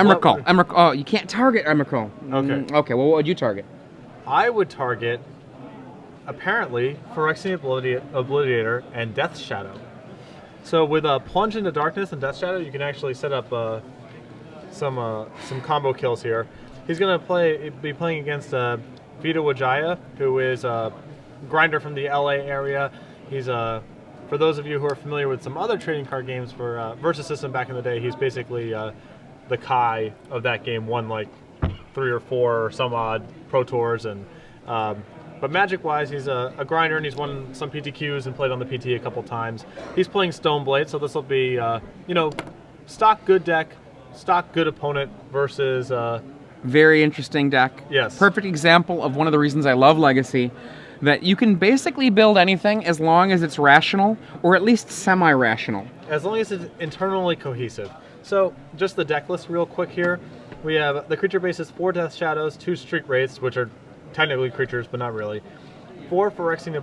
Emrakul. Oh, you can't target Emrakul. Okay. Okay, well, what would you target? I would target, apparently, Phyrexian Obliterator and Death Shadow. So with Plunge into Darkness and Death Shadow, you can actually set up some combo kills here. He's going to be playing against Wijaya, who is a grinder from the LA area. He's for those of you who are familiar with some other trading card games for Versus System back in the day, he's basically the Kai of that game. Won like 3 or 4 or some odd Pro Tours, and but Magic-wise, he's a grinder, and he's won some PTQs and played on the PT a couple times. He's playing Stoneblade, so this will be stock good deck, stock good opponent versus. Very interesting deck. Yes. Perfect example of one of the reasons I love Legacy, that you can basically build anything as long as it's rational, or at least semi-rational. As long as it's internally cohesive. So, just the deck list real quick here. We have the creature base is 4 Death Shadows, 2 Street Wraiths, which are technically creatures, but not really. 4 Phyrexian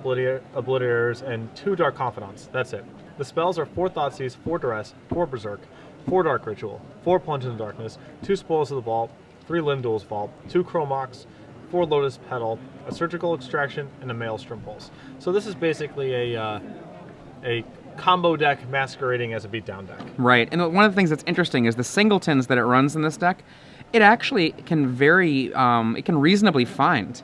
Obliterators, and 2 Dark Confidants. That's it. The spells are 4 Thoughtseize, 4 Duress, 4 Berserk, 4 Dark Ritual, 4 Plunge into Darkness, 2 Spoils of the Vault, 3 Limdual's Vault, 2 Chromox, 4 Lotus Petal, a Surgical Extraction, and a Maelstrom Pulse. So this is basically a combo deck masquerading as a beatdown deck. Right, and one of the things that's interesting is the singletons that it runs in this deck, it actually can it can reasonably find,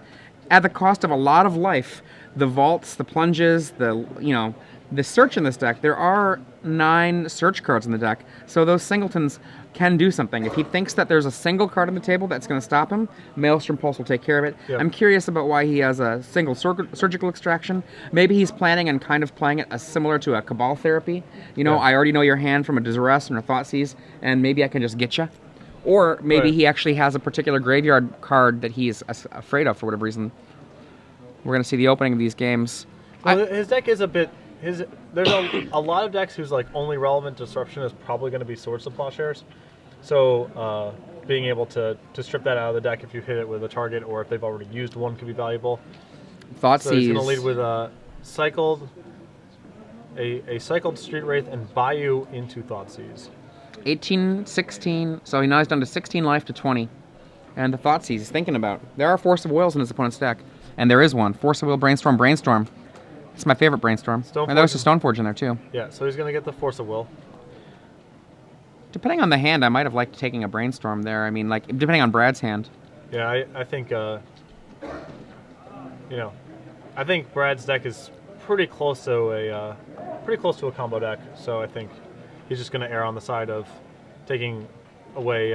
at the cost of a lot of life, the vaults, the plunges, the search in this deck. There are 9 search cards in the deck, so those singletons can do something. If he thinks that there's a single card on the table that's going to stop him, Maelstrom Pulse will take care of it. Yep. I'm curious about why he has a single surgical extraction. Maybe he's planning on kind of playing it as similar to a Cabal Therapy. I already know your hand from a Duress and a Thoughtseize, and maybe I can just get you. Or maybe he actually has a particular graveyard card that he's afraid of for whatever reason. We're going to see the opening of these games. Well, his deck is a bit... There's a lot of decks whose only relevant disruption is probably going to be Swords to Plowshares. So being able to strip that out of the deck if you hit it with a target, or if they've already used one, could be valuable. Thoughtseize. So he's going to lead with a cycled Street Wraith and Bayou into Thoughtseize. 18, 16, so now he's down to 16 life to 20. And the Thoughtseize he's thinking about. There are Force of Wills in his opponent's deck. And there is one. Force of Will, Brainstorm. It's my favorite Brainstorm. And there was a Stoneforge in there, too. Yeah, so he's going to get the Force of Will. Depending on the hand, I might have liked taking a Brainstorm there. I mean, depending on Brad's hand. Yeah, I think, I think Brad's deck is pretty close to a combo deck. So I think he's just going to err on the side of taking away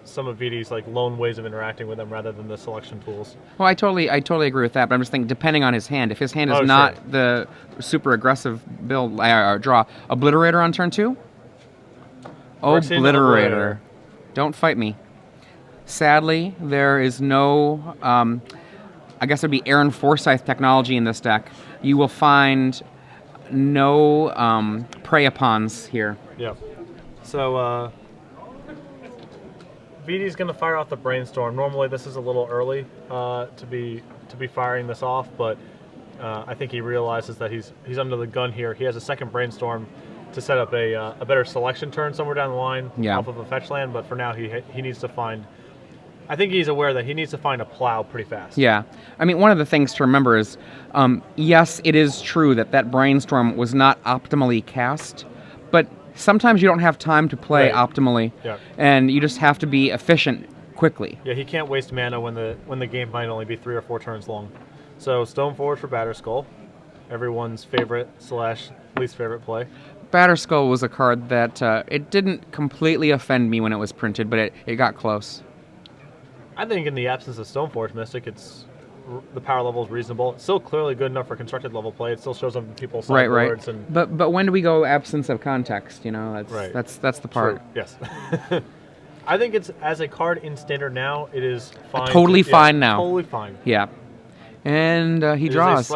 some of VD's lone ways of interacting with them rather than the selection tools. Well, I totally agree with that, but I'm just thinking depending on his hand. If his hand is not the super aggressive build draw, Obliterator on turn 2? Obliterator. Don't fight me. Sadly, there is no I guess it would be Aaron Forsyth technology in this deck. You will find no prey-upons here. Yeah. So VD's going to fire off the Brainstorm. Normally this is a little early to be firing this off, but I think he realizes that he's under the gun here. He has a second Brainstorm to set up a better selection turn somewhere down the line off of a fetch land, but for now he needs to find... I think he's aware that he needs to find a plow pretty fast. Yeah. I mean, one of the things to remember is, yes, it is true that Brainstorm was not optimally cast, but sometimes you don't have time to play optimally, and you just have to be efficient quickly. Yeah, he can't waste mana when the game might only be 3 or 4 turns long. So Stoneforge for Batterskull, everyone's favorite / least favorite play. Batterskull was a card that it didn't completely offend me when it was printed, but it got close. I think in the absence of Stoneforge Mystic, the power level is reasonable. It's still clearly good enough for constructed level play. It still shows up in people's sideboards. Right. But when do we go absence of context? That's the part. True. Yes. I think it's as a card in standard now. It is fine. Totally fine now. Totally fine. Yeah. And he draws.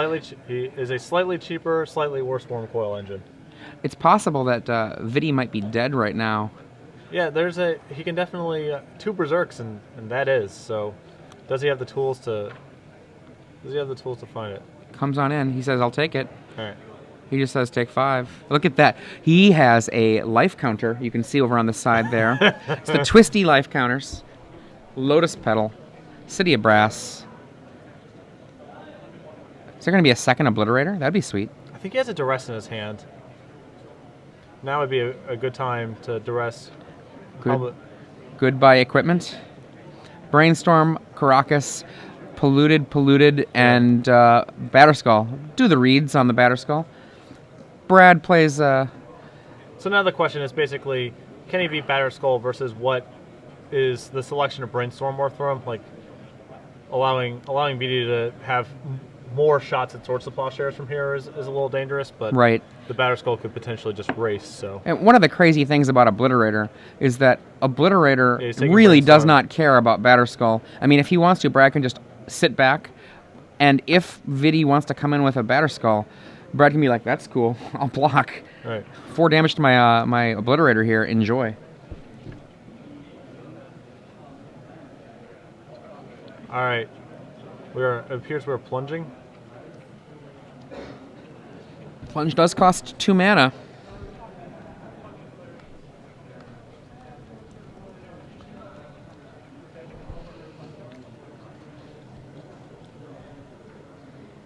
He is a slightly cheaper, slightly worse Worm Coil engine. It's possible that Vidi might be dead right now. Yeah, he can definitely 2 Berserks and that is. So does he have the tools to find it? Comes on in. He says, "I'll take it." All right. He just says take 5. Look at that. He has a life counter. You can see over on the side there. It's the twisty life counters. Lotus Petal. City of Brass. Is there going to be a second Obliterator? That'd be sweet. I think he has a duress in his hand. Now would be a good time to duress. Goodbye equipment. Brainstorm, Caracas, Polluted, and Batterskull. Do the reads on the Batterskull. Brad plays... So now the question is basically, can he beat Batterskull versus what is the selection of Brainstorm worth for him? Like, allowing BD to have more shots at Swords to Plowshares from here is a little dangerous, but right. The Batterskull could potentially just race. So, and one of the crazy things about Obliterator is that Obliterator really does not care about Batterskull. I mean, if he wants to, Brad can just sit back, and if Vidi wants to come in with a Batterskull, Brad can be like, "That's cool, I'll block." Right. 4 damage to my my Obliterator here. Enjoy. All right. It appears we're plunging. Plunge does cost 2 mana.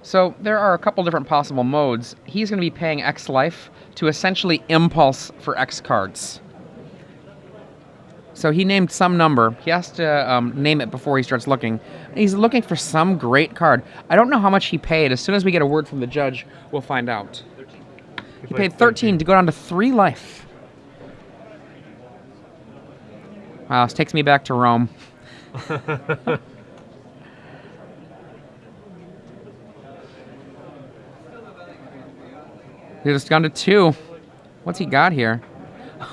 So there are a couple different possible modes. He's going to be paying X life to essentially impulse for X cards. So he named some number. He has to name it before he starts looking. He's looking for some great card. I don't know how much he paid. As soon as we get a word from the judge, we'll find out. He paid 13 to go down to 3 life. Wow, this takes me back to Rome. He's just gone to 2. What's he got here?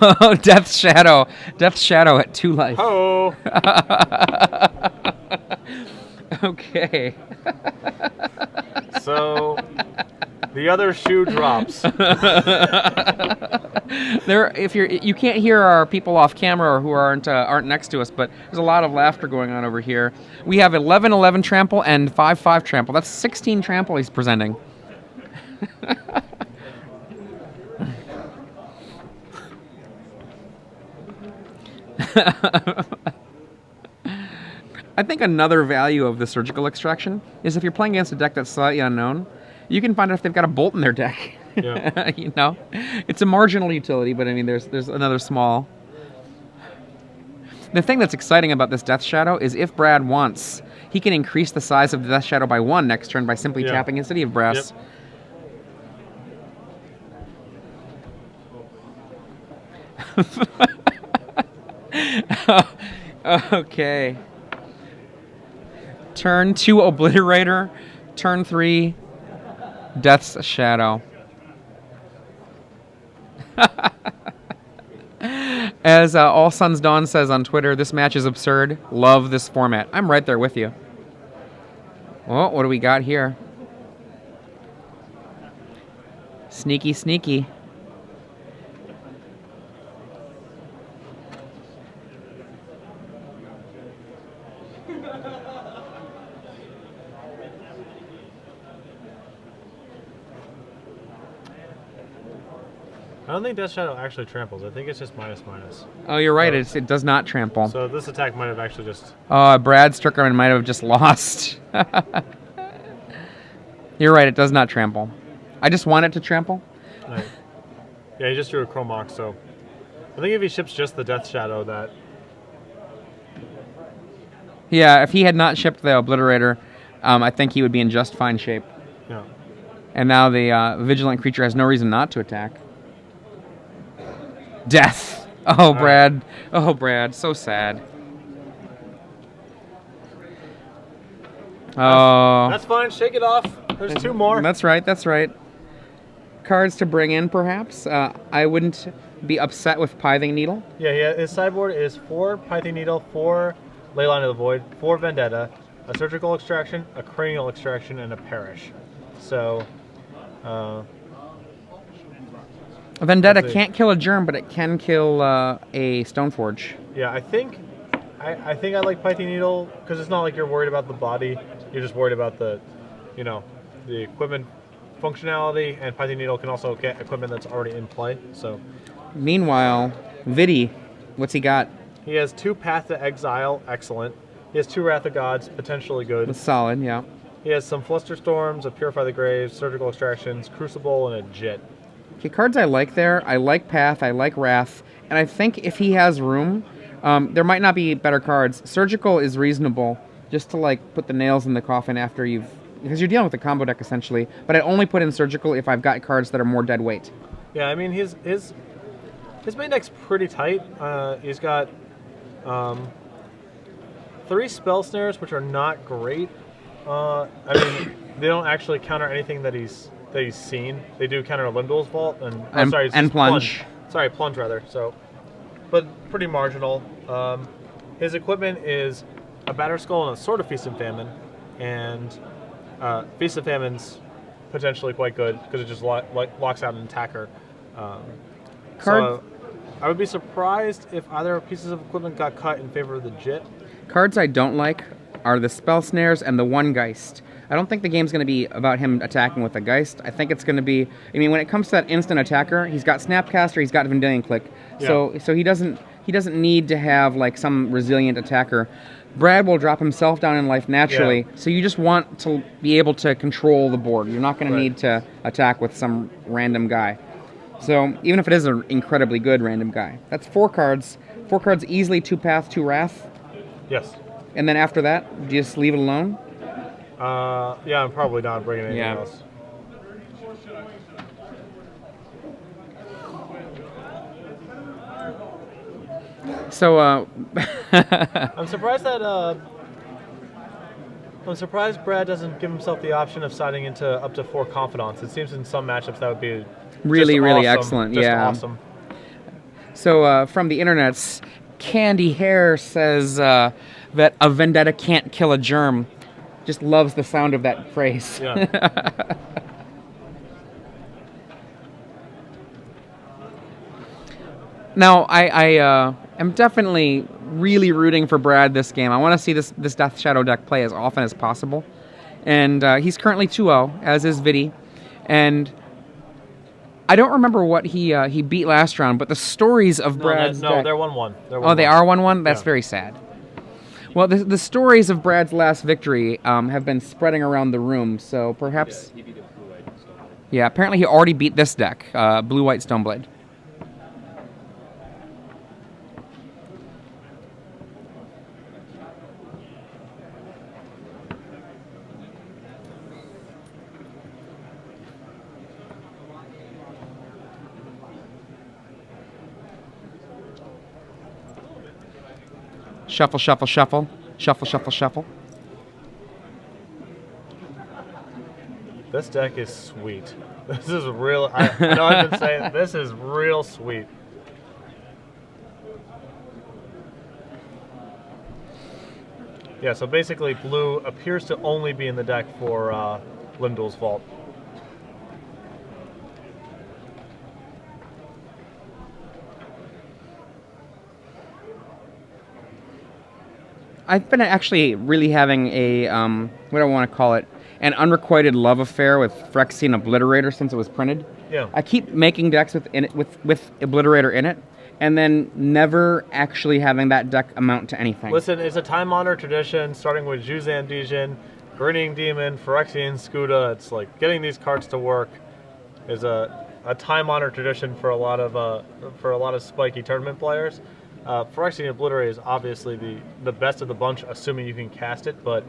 Oh, Death Shadow. Death Shadow at 2 life. Oh. Okay. So the other shoe drops. You can't hear our people off camera or who aren't next to us, but there's a lot of laughter going on over here. We have 11-11 trample and 5-5 trample. That's 16 trample he's presenting. I think another value of the surgical extraction is if you're playing against a deck that's slightly unknown, you can find out if they've got a bolt in their deck. Yeah. You know, it's a marginal utility, but I mean, there's another small. The thing that's exciting about this Death Shadow is if Brad wants, he can increase the size of the Death Shadow by 1 next turn by simply tapping his City of Brass. Yep. Okay. Turn 2 Obliterator. Turn 3 Death's Shadow. As All Suns Dawn says on Twitter, this match is absurd. Love this format. I'm right there with you. Well, what do we got here? Sneaky, sneaky. I don't think Death Shadow actually tramples. I think it's just --. Oh, you're right. It does not trample. So this attack might have actually just... Brad Strickman might have just lost. You're right. It does not trample. I just want it to trample. Right. Yeah, he just drew a Chromox, so... I think if he ships just the Death Shadow, that... Yeah, if he had not shipped the Obliterator, I think he would be in just fine shape. Yeah. And now the Vigilant creature has no reason not to attack. Death. Oh, Brad. Oh, Brad. So sad. Oh. That's fine. Shake it off. There's 2 more. That's right. That's right. Cards to bring in, perhaps. I wouldn't be upset with Pithing Needle. Yeah, his sideboard is 4 Pithing Needle, 4 Leyline of the Void, 4 Vendetta, a Surgical Extraction, a Cranial Extraction, and a Perish. So, Vendetta can't kill a Germ, but it can kill a Stoneforge. Yeah, I think I like Pithing Needle because it's not like you're worried about the body. You're just worried about the, the equipment functionality, and Python Needle can also get equipment that's already in play. So, Meanwhile, Vidi, what's he got? he has 2 Path to Exile, excellent. He has 2 Wrath of Gods, potentially good. That's solid, yeah. He has some Flusterstorms, a Purify the Graves, Surgical Extractions, Crucible, and a Jit. Okay, cards I like there. I like Path, I like Wrath, and I think if he has room, there might not be better cards. Surgical is reasonable, just to like put the nails in the coffin after because you're dealing with a combo deck essentially. But I only put in Surgical if I've got cards that are more dead weight. Yeah, I mean his main deck's pretty tight. He's got 3 Spell Snares, which are not great. I mean, they don't actually counter anything that he's seen. They do counter Limdol's Vault and Plunge. Sorry, Plunge rather. So, but pretty marginal. His equipment is a Batter Skull and a Sword of Feast and Famine, and Feast and Famine's potentially quite good because it just locks out an attacker. So I would be surprised if either pieces of equipment got cut in favor of the Jit. Cards I don't like are the Spell Snares and the One Geist. I don't think the game's going to be about him attacking with a Geist. I think it's going to be... I mean, when it comes to that instant attacker, he's got Snapcaster, he's got Vendilion Click. Yeah. So he doesn't need to have like some resilient attacker. Brad will drop himself down in life naturally, so you just want to be able to control the board. You're not going to need to attack with some random guy. So even if it is an incredibly good random guy. That's 4 cards. 4 cards easily, 2 Path, 2 Wrath. Yes. And then after that, do you just leave it alone? Yeah, I'm probably not bringing anything else. So, I'm surprised Brad doesn't give himself the option of siding into up to 4 Confidants. It seems in some matchups that would be really awesome, excellent. Just yeah. Awesome. So, from the internets, Candy Hair says that a vendetta can't kill a germ. Just loves the sound of that phrase. Yeah. Now, I am definitely really rooting for Brad this game. I want to see this Death Shadow deck play as often as possible. And he's currently 2-0, as is Vidi. And I don't remember what he beat last round, but the stories of Brad's deck... they're 1-1. They are 1-1? That's very sad. Well, the stories of Brad's last victory have been spreading around the room, so perhaps... Yeah, he beat a blue-white Stoneblade. Yeah, apparently he already beat this deck, blue-white Stoneblade. Shuffle, shuffle, shuffle. Shuffle, shuffle, shuffle. This deck is sweet. This is real. I know I've been saying this is real sweet. Yeah, so basically blue appears to only be in the deck for Limdol's Vault. I've been actually really having a, what do I want to call it, an unrequited love affair with Phyrexian Obliterator since it was printed. Yeah. I keep making decks with Obliterator in it, and then never actually having that deck amount to anything. Listen, it's a time-honored tradition, starting with Juzan Dijin, Grinning Demon, Phyrexian Scuda. It's like getting these cards to work is a time-honored tradition for a lot of spiky tournament players. Phyrexian Obliterator is obviously the best of the bunch, assuming you can cast it, but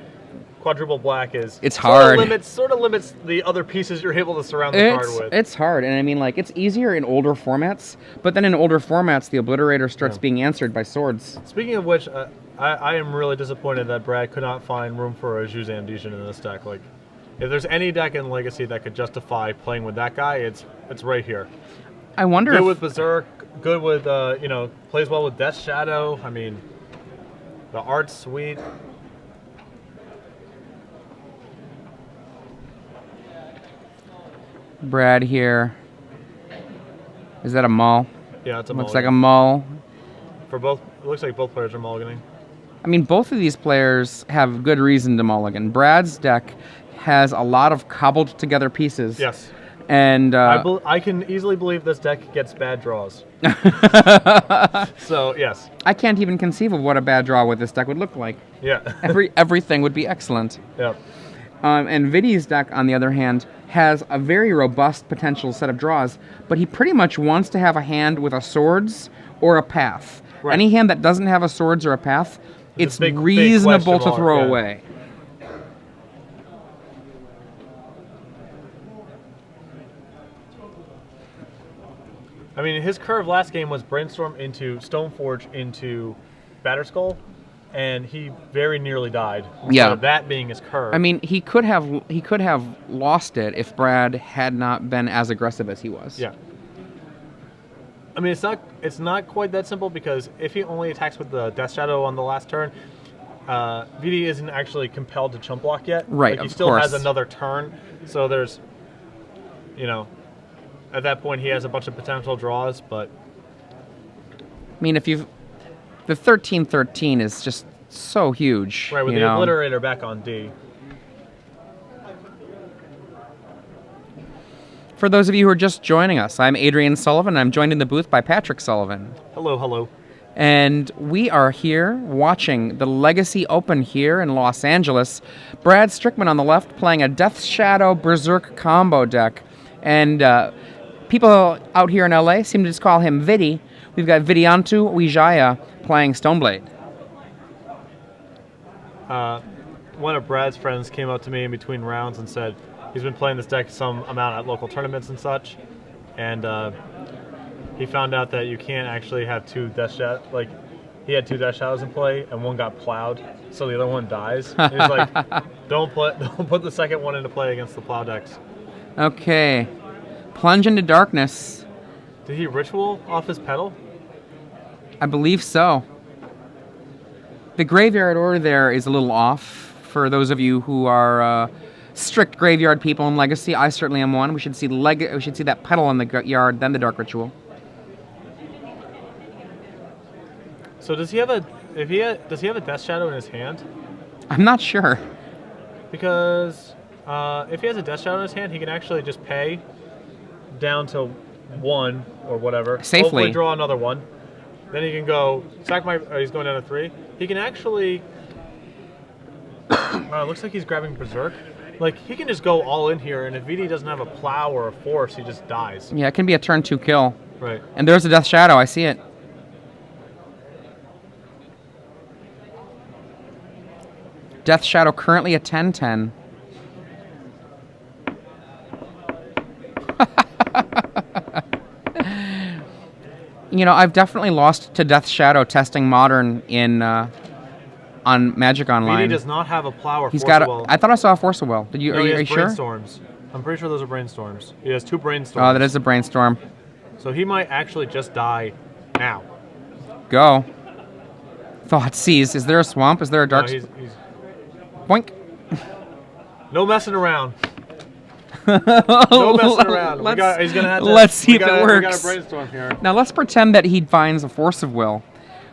quadruple black is hard. Sort of limits the other pieces you're able to surround the card with. It's hard, and I mean, like, it's easier in older formats, but then in older formats, the Obliterator starts being answered by swords. Speaking of which, I am really disappointed that Brad could not find room for a Juzan Dijin in this deck. Like, if there's any deck in Legacy that could justify playing with that guy, it's right here. I wonder good if... with Berserk, good with, plays well with Death Shadow. I mean, the art's sweet. Brad here. Is that a Maul? Yeah, it's a Looks mulligan. like a Maul. For both, it looks like both players are mulliganing. I mean, both of these players have good reason to mulligan. Brad's deck has a lot of cobbled together pieces. Yes. And I can easily believe this deck gets bad draws. So, yes. I can't even conceive of what a bad draw with this deck would look like. Yeah. Everything would be excellent. Yeah. And Vidi's deck, on the other hand, has a very robust potential set of draws, but he pretty much wants to have a hand with a swords or a path. Right. Any hand that doesn't have a swords or a path, it's big reasonable question to throw mark, yeah. away. I mean, his curve last game was Brainstorm into Stoneforge into Batterskull, and he very nearly died. Yeah. So that being his curve. I mean, he could have lost it if Brad had not been as aggressive as he was. Yeah. I mean, it's not quite that simple, because if he only attacks with the Death Shadow on the last turn, VD isn't actually compelled to chump block yet. Right, Like, he of still has course. another turn, so there's, at that point he has a bunch of potential draws, but I mean, the 13/13 is just so huge. right, with you the know? Obliterator back on D. For those of you who are just joining us, I'm Adrian Sullivan. I'm joined in the booth by Patrick Sullivan. Hello, hello. And we are here watching the Legacy Open here in Los Angeles. Brad Strickman on the left playing a Death Shadow Berserk combo deck. And people out here in LA seem to just call him Vidi. We've got Vidianto Wijaya playing Stoneblade. One of Brad's friends came up to me in between rounds and said he's been playing this deck some amount at local tournaments and such, and he found out that you can't actually have two Death Shadows. Like, he had two Death Shadows in play, and one got plowed, so the other one dies. And he's like, don't put the second one into play against the plow decks. Okay. Plunge into Darkness. Did he ritual off his pedal? I believe so. The graveyard order there is a little off. For those of you who are strict graveyard people in Legacy, I certainly am one. We should see that pedal in the yard, then the Dark Ritual. So does he have a Death Shadow in his hand? I'm not sure. Because if he has a Death Shadow in his hand, he can actually just pay down to one or whatever. Safely. Hopefully draw another one. Then he can go sack my. He's going down to 3. He can actually. Looks like he's grabbing Berserk. Like, he can just go all in here, and if VD doesn't have a plow or a force, he just dies. Yeah, it can be a turn 2 kill. Right. And there's a Death Shadow. I see it. Death Shadow currently a 10/10. You know, I've definitely lost to Death Shadow testing Modern on Magic Online. VD does not have a plow or He's force got of will. I thought I saw a Force of Will. Did you? No, Are he you has sure? brainstorms. I'm pretty sure those are brainstorms. He has 2 brainstorms. Oh, that is a Brainstorm. So he might actually just die now. Go. Thought Seize. Is there a swamp? Is there a dark? No, he's Boink. no messing around. No messing around. He's gonna have to, let's see if it works. We got a brainstorm here. Now let's pretend that he finds a Force of Will.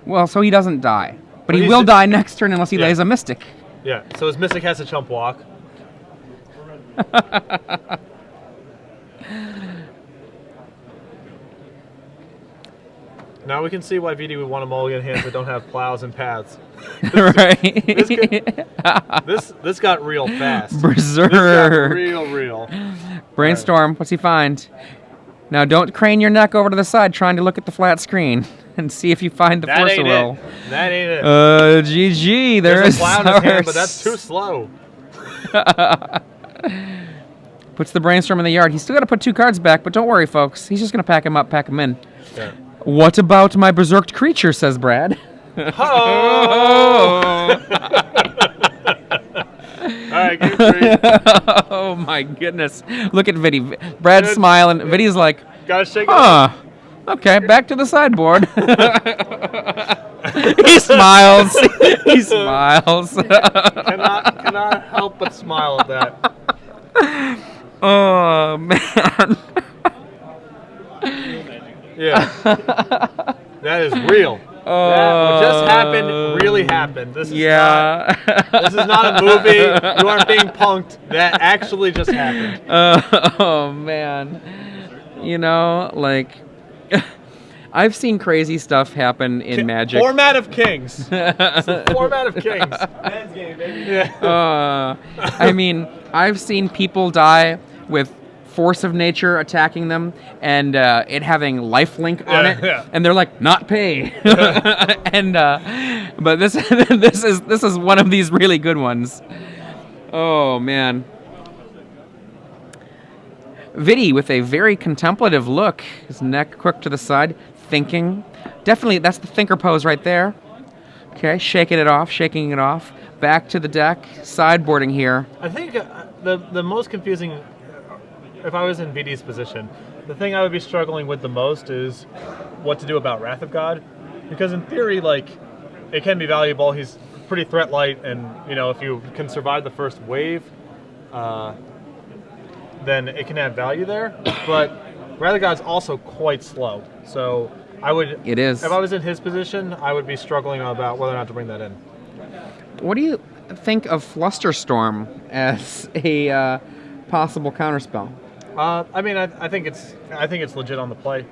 Well, so he doesn't die. But he he's will just- die next turn unless he Yeah. lays a Mystic. Yeah, so his Mystic has to chump walk. Now we can see why VD would want a mulligan hands that don't have plows and paths. Right. This got real fast. Berserk. This got real. Brainstorm. What's he find? Now don't crane your neck over to the side trying to look at the flat screen and see if you find the That Force of ain't Will. it. That ain't it. GG. There's a plow in his hand, but that's too slow. Puts the Brainstorm in the yard. He's still got to put 2 cards back, but don't worry, folks. He's just going to pack him up, pack him in. Yeah. What about my berserked creature, says Brad. Oh! Alright, game 3. Oh my goodness. Look at Vidi. Brad's smiling. Vidi's like, Gotta shake it. huh. Okay, back to the sideboard. He smiles. He smiles. Cannot help but smile at that. Oh, man. Yeah. That is real. What just happened really happened. This is yeah. this is not a movie. You aren't being punked. That actually just happened. Oh man. You know, like I've seen crazy stuff happen in Magic. Format of Kings. It's the format of Kings. Men's game, baby. Yeah. I mean, I've seen people die with force of nature attacking them and it having lifelink on it, and they're like, not pay. And but this this is one of these really good ones. Oh man. Vidi with a very contemplative look, his neck crooked to the side, thinking. Definitely, that's the thinker pose right there. Okay, shaking it off. Back to the deck, sideboarding here. I think the most confusing, if I was in Vidi's position, the thing I would be struggling with the most is what to do about Wrath of God. Because in theory, like, it can be valuable. He's pretty threat light, and, you know, if you can survive the first wave, then it can add value there. But Wrath of God's also quite slow. So I would... It is. If I was in his position, I would be struggling about whether or not to bring that in. What do you think of Flusterstorm as a possible counterspell? I mean, I think it's legit on the play.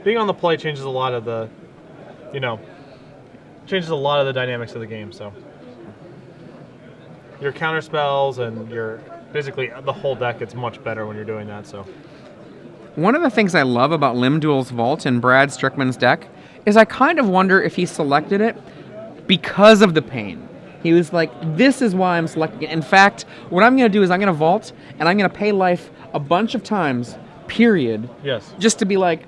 Being on the play changes a lot of the, changes a lot of the dynamics of the game. So your counter spells and your basically the whole deck gets much better when you're doing that. So one of the things I love about Limdual's Vault in Brad Strickman's deck is I kind of wonder if he selected it because of the pain. He was like, this is why I'm selecting it. In fact, what I'm going to do is I'm going to vault, and I'm going to pay life a bunch of times, period. Yes. Just to be like,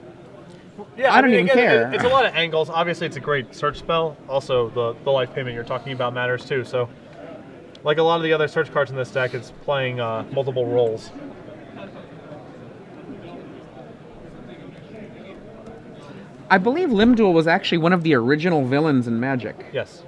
yeah, I don't even care. It's a lot of angles. Obviously, it's a great search spell. Also, the life payment you're talking about matters too. So, like a lot of the other search cards in this deck, it's playing multiple roles. I believe Limdual was actually one of the original villains in Magic. Yes.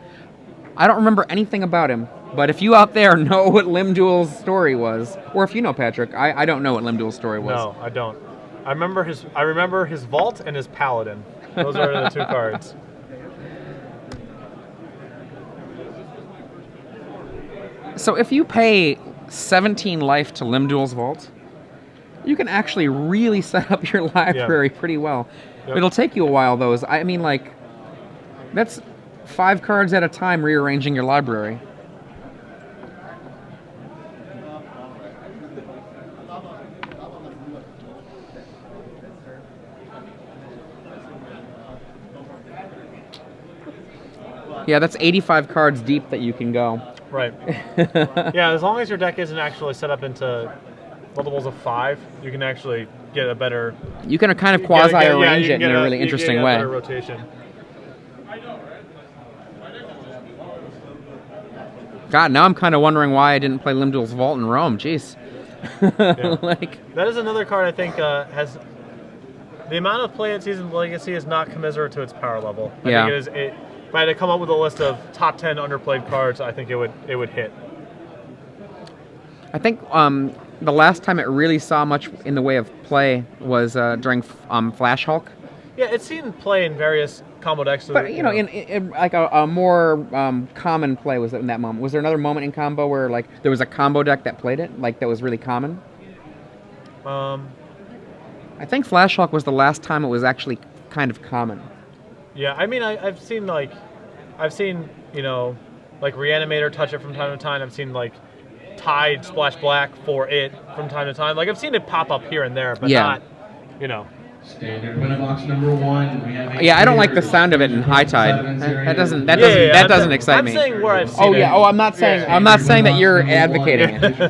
I don't remember anything about him, but if you out there know what Limdual's story was, or if you know, Patrick, I don't know what Limdual's story was. No, I don't. I remember his Vault and his Paladin. Those are the two cards. So if you pay 17 life to Limdual's Vault, you can actually really set up your library pretty well. Yep. It'll take you a while, though. I mean, like, that's 5 cards at a time rearranging your library. Yeah, that's 85 cards deep that you can go. Right. Yeah, as long as your deck isn't actually set up into multiples of 5, you can actually get a better... You can kind of quasi-arrange it in a really interesting way. Better rotation. God, now I'm kind of wondering why I didn't play Limdual's Vault in Rome. Jeez. Yeah. Like, that is another card I think has... The amount of play at Seasoned Legacy is not commensurate to its power level. I think it is... If I had to come up with a list of top 10 underplayed cards, I think it would hit. I think the last time it really saw much in the way of play was during Flash Hulk. Yeah, it's seen play in various combo decks. But in like a more common play was in that moment. Was there another moment in combo where like there was a combo deck that played it, like that was really common? I think Flash Hulk was the last time it was actually kind of common. Yeah, I mean, I've seen like Reanimator touch it from time to time. I've seen like Tide splash black for it from time to time. Like I've seen it pop up here and there, but not, Standard win box number 1. Yeah, I don't like the sound of it in High Tide. That doesn't excite me. I'm saying where I've seen it. Oh, I'm not saying that you're advocating it.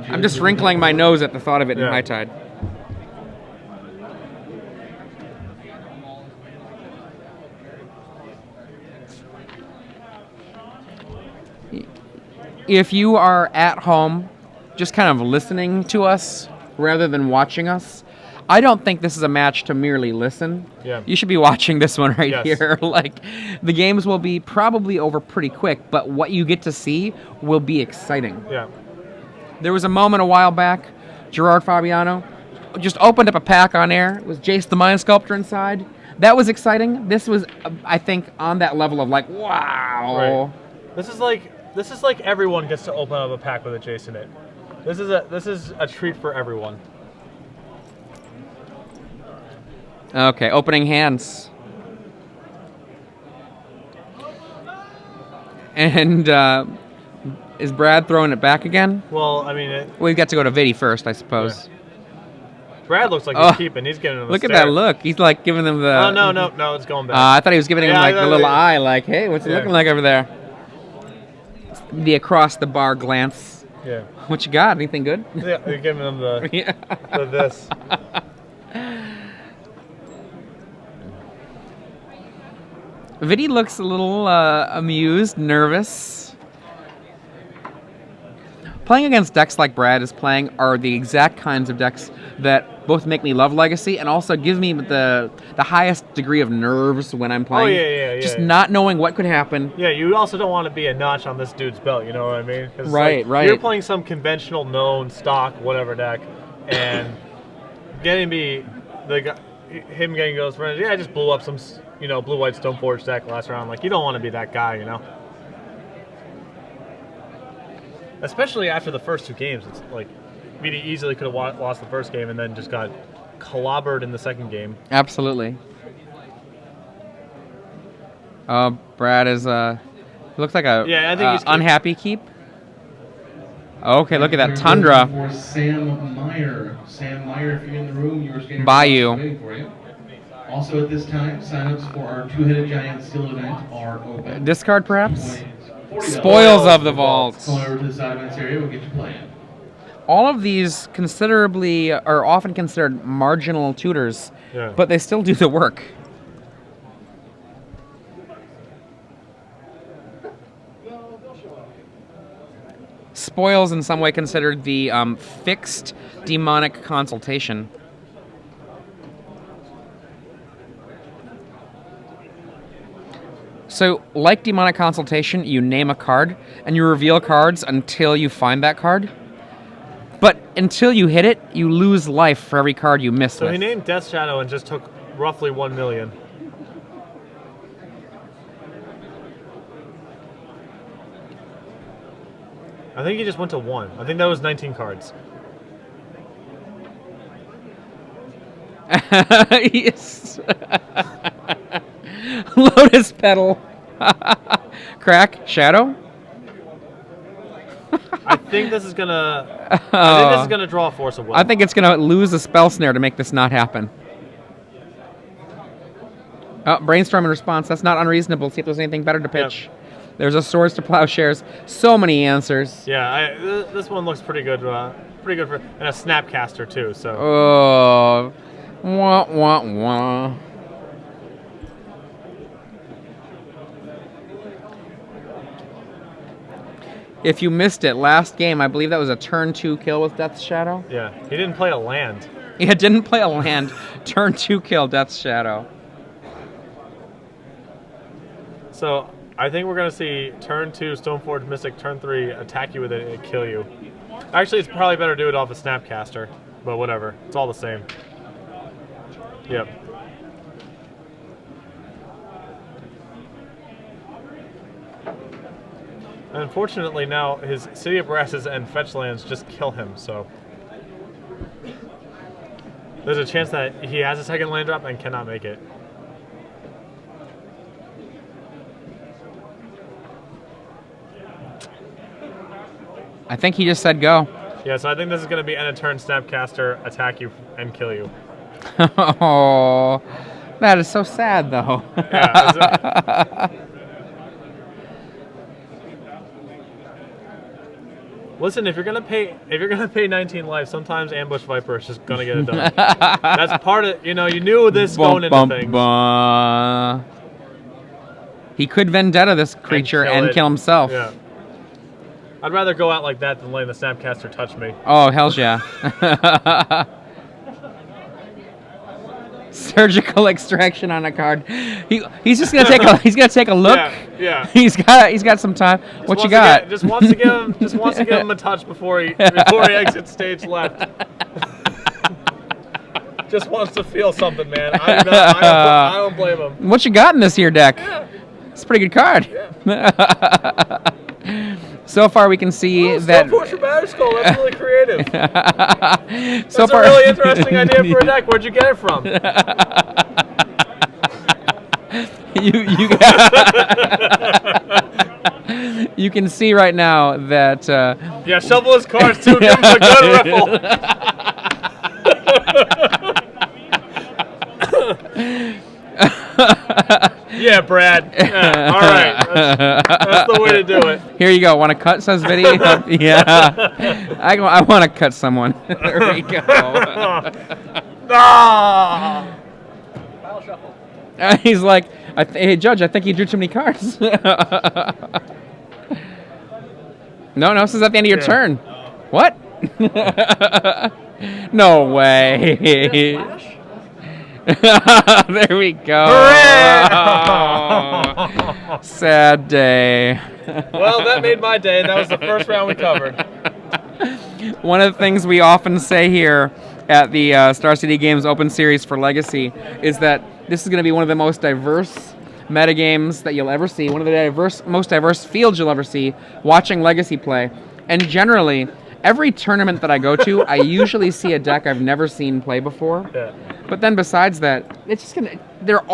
I'm just wrinkling my nose at the thought of it in High Tide. If you are at home just kind of listening to us rather than watching us, I don't think this is a match to merely listen. Yeah. You should be watching this one right here. Like, the games will be probably over pretty quick, but what you get to see will be exciting. Yeah. There was a moment a while back, Gerard Fabiano just opened up a pack on air. It was Jace the Mind Sculptor inside. That was exciting. This was, I think, on that level of like, wow. Right. This is like everyone gets to open up a pack with a Jace in it. This is a treat for everyone. Okay, opening hands. And is Brad throwing it back again? Well, I mean, We've got to go to Vidi first, I suppose. Yeah. Brad looks like he's keeping. He's giving him a look stare. at that look. He's like giving them the... Oh, no, it's going back. I thought he was giving him like the little eye, like, hey, what's it looking like over there? The across-the-bar glance. Yeah. What you got? Anything good? Yeah, you're giving him the this. Vidi looks a little amused, nervous. Playing against decks like Brad is playing are the exact kinds of decks that both make me love Legacy and also give me the highest degree of nerves when I'm playing. Oh, yeah. Just not knowing what could happen. Yeah, you also don't want to be a notch on this dude's belt, you know what I mean? Right. You're playing some conventional, known, stock, whatever deck, and him getting goes, I just blew up some, blue-white Stoneforge deck last round. Like, you don't want to be that guy, you know? Especially after the first two games. It's like, Vidi easily could have lost the first game and then just got clobbered in the second game. Absolutely. Brad is, looks like a I think he's unhappy keep. Okay, look at that Tundra. For Sam Meyer. Sam Meyer, if you're in the room, yours getting Bayou. waiting for you. Also at this time, signups for our two-headed giant steel event are open. Discard, perhaps? Spoils of the Vault. Come over to the side events area, we'll get you playing. All of these are often considered marginal tutors, but they still do the work. Spoils in some way considered the fixed demonic consultation. So, like demonic consultation, you name a card, and you reveal cards until you find that card. But until you hit it, you lose life for every card you miss with. So he named Death Shadow and just took roughly 1 million. I think he just went to 1. I think that was 19 cards. Yes. Lotus Petal. Crack. Shadow. I think this is gonna draw a Force of Will. I think it's gonna lose a spell snare to make this not happen. Oh, brainstorm in response. That's not unreasonable. See if there's anything better to pitch. Yep. There's a Swords to Plowshares. So many answers. Yeah, this one looks pretty good. Pretty good for and a Snapcaster too. So. Oh, wah wah wah. If you missed it, last game, I believe that was a turn 2 kill with Death's Shadow. Yeah, he didn't play a land. Yeah, didn't play a land. Turn 2 kill, Death's Shadow. So, I think we're going to see turn 2 Stoneforge Mystic, turn 3 attack you with it and kill you. Actually, it's probably better to do it off a Snapcaster, but whatever. It's all the same. Yep. Unfortunately, now his City of Brasses and Fetch lands just kill him, so there's a chance that he has a second land drop and cannot make it. I think he just said go. Yeah, so I think this is going to be end of turn Snapcaster, attack you, and kill you. Oh, that is so sad, though. Yeah. Listen, if you're gonna pay 19 life, sometimes Ambush Viper is just gonna get it done. That's part of you knew this going into things. He could vendetta this creature and kill himself. Yeah. I'd rather go out like that than letting the Snapcaster touch me. Oh, hell's yeah. Surgical extraction on a card. He's just gonna take a look. Yeah. He's got some time. What you got? Just wants to give him a touch before he exits stage left. just wants to feel something, man. I don't blame him. What you got in this here deck? Yeah. It's a pretty good card. Yeah. So far, we can see that. Portrait Battle Skull. That's really creative. That's So far, a really interesting idea for a deck. Where'd you get it from? You can see right now that. Yeah, shuffle his cards too. Give him a good riffle. Yeah, Brad. Yeah, all right. That's the way to do it. Here you go. Want to cut, says Vidi? Yeah. I want to cut someone. There we go. Ah! Battle shuffle. He's like, hey, Judge, I think you drew too many cards. No, this is at the end of your turn. What? No way. There we go. Oh, sad day. Well, that made my day. That was the first round we covered. One of the things we often say here at the Star City Games Open Series for Legacy is that this is going to be one of the most diverse metagames that you'll ever see, one of the most diverse fields you'll ever see watching Legacy play. And generally, every tournament that I go to, I usually see a deck I've never seen play before. Yeah. But then besides that, it's just they're